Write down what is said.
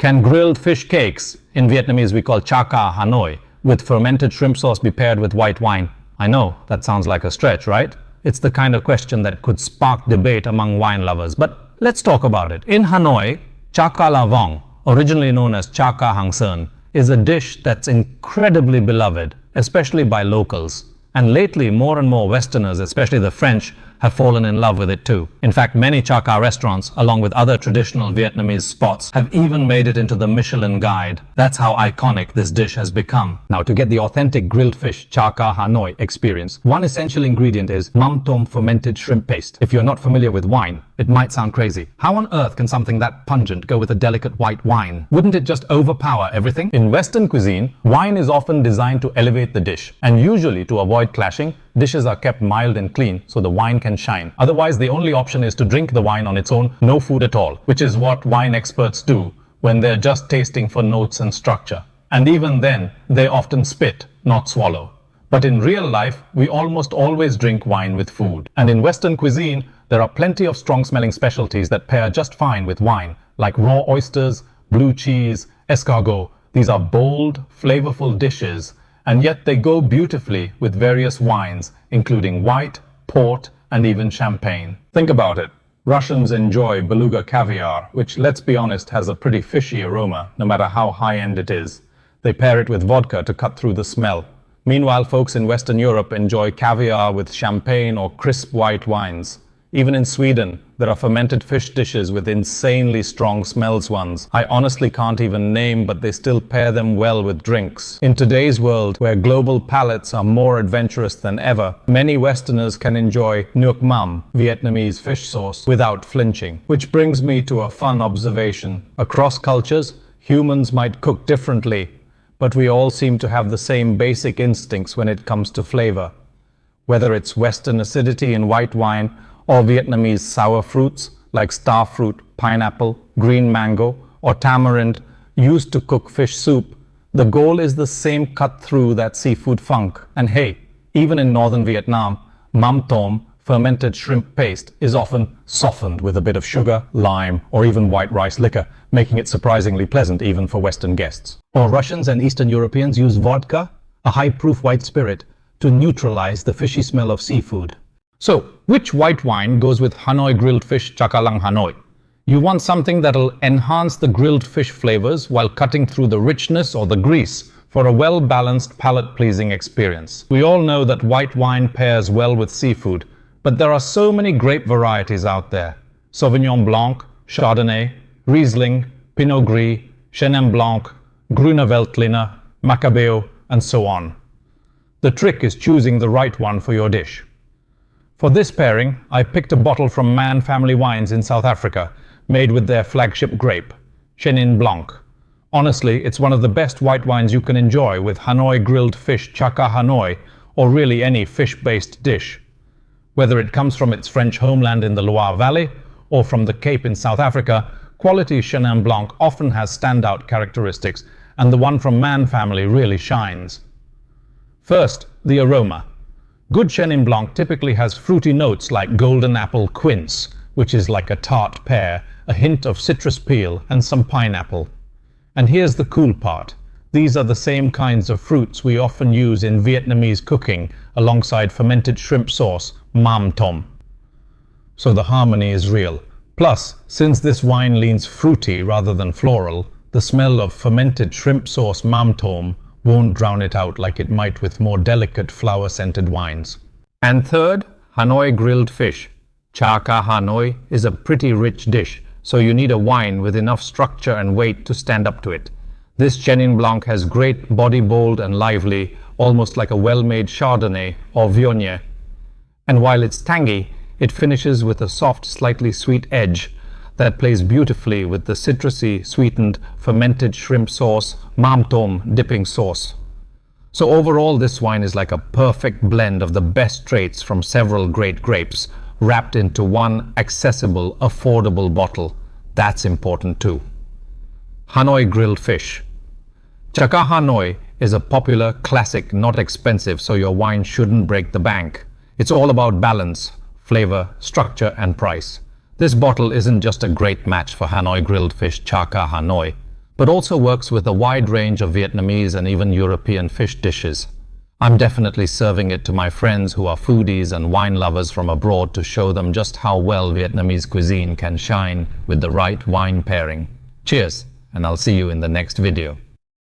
Can grilled fish cakes, in Vietnamese we call Chả Cá Hanoi, with fermented shrimp sauce be paired with white wine? I know, that sounds like a stretch, right? It's the kind of question that could spark debate among wine lovers, but let's talk about it. In Hanoi, Chả Cá Lã Vọng, originally known as Chả Cá Hàng Sơn, is a dish that's incredibly beloved, especially by locals. And lately, more and more Westerners, especially the French, have fallen in love with it too. In fact, many Chả Cá restaurants, along with other traditional Vietnamese spots, have even made it into the Michelin Guide. That's how iconic this dish has become. Now, to get the authentic grilled fish Chả Cá Hanoi experience, one essential ingredient is mắm tôm fermented shrimp paste. If you're not familiar with wine, it might sound crazy. How on earth can something that pungent go with a delicate white wine? Wouldn't it just overpower everything? In Western cuisine, wine is often designed to elevate the dish, and usually to avoid clashing, dishes are kept mild and clean so the wine can shine. Otherwise, the only option is to drink the wine on its own, no food at all, which is what wine experts do when they're just tasting for notes and structure. And even then, they often spit, not swallow. But in real life, we almost always drink wine with food. And in Western cuisine, there are plenty of strong-smelling specialties that pair just fine with wine, like raw oysters, blue cheese, escargot. These are bold, flavorful dishes, and yet they go beautifully with various wines, including white, port, and even champagne. Think about it. Russians enjoy beluga caviar, which, let's be honest, has a pretty fishy aroma, no matter how high-end it is. They pair it with vodka to cut through the smell. Meanwhile, folks in Western Europe enjoy caviar with champagne or crisp white wines. Even in Sweden, there are fermented fish dishes with insanely strong smells ones. I honestly can't even name, but they still pair them well with drinks. In today's world, where global palates are more adventurous than ever, many Westerners can enjoy nuoc mam, Vietnamese fish sauce, without flinching. Which brings me to a fun observation. Across cultures, humans might cook differently, but we all seem to have the same basic instincts when it comes to flavor. Whether it's Western acidity in white wine, or Vietnamese sour fruits like starfruit, pineapple, green mango, or tamarind used to cook fish soup, the goal is the same: cut through that seafood funk. And hey, even in northern Vietnam, mắm tôm, fermented shrimp paste, is often softened with a bit of sugar, lime, or even white rice liquor, making it surprisingly pleasant even for Western guests. Or Russians and Eastern Europeans use vodka, a high-proof white spirit, to neutralize the fishy smell of seafood. So, which white wine goes with Hanoi Grilled Fish Chả Cá Lã Hanoi? You want something that'll enhance the grilled fish flavors while cutting through the richness or the grease for a well-balanced, palate-pleasing experience. We all know that white wine pairs well with seafood, but there are so many grape varieties out there. Sauvignon Blanc, Chardonnay, Riesling, Pinot Gris, Chenin Blanc, Grüner Veltliner, Macabeo, and so on. The trick is choosing the right one for your dish. For this pairing, I picked a bottle from Mann Family Wines in South Africa, made with their flagship grape, Chenin Blanc. Honestly, it's one of the best white wines you can enjoy with Hanoi Grilled Fish Chả Cá Hanoi, or really any fish-based dish. Whether it comes from its French homeland in the Loire Valley, or from the Cape in South Africa, quality Chenin Blanc often has standout characteristics, and the one from Mann Family really shines. First, the aroma. Good Chenin Blanc typically has fruity notes like golden apple quince, which is like a tart pear, a hint of citrus peel, and some pineapple. And here's the cool part. These are the same kinds of fruits we often use in Vietnamese cooking alongside fermented shrimp sauce, mắm tôm. So the harmony is real. Plus, since this wine leans fruity rather than floral, the smell of fermented shrimp sauce mắm tôm won't drown it out like it might with more delicate flower-scented wines. And third, Hanoi Grilled Fish. Chả Cá Hanoi is a pretty rich dish, so you need a wine with enough structure and weight to stand up to it. This Chenin Blanc has great body, bold and lively, almost like a well-made Chardonnay or Viognier. And while it's tangy, it finishes with a soft, slightly sweet edge that plays beautifully with the citrusy, sweetened, fermented shrimp sauce, mắm tôm dipping sauce. So overall, this wine is like a perfect blend of the best traits from several great grapes, wrapped into one accessible, affordable bottle. That's important too. Hanoi Grilled Fish. Chả Cá Hanoi is a popular, classic, not expensive, so your wine shouldn't break the bank. It's all about balance, flavor, structure, and price. This bottle isn't just a great match for Hanoi Grilled Fish Chả Cá Hanoi, but also works with a wide range of Vietnamese and even European fish dishes. I'm definitely serving it to my friends who are foodies and wine lovers from abroad to show them just how well Vietnamese cuisine can shine with the right wine pairing. Cheers, and I'll see you in the next video.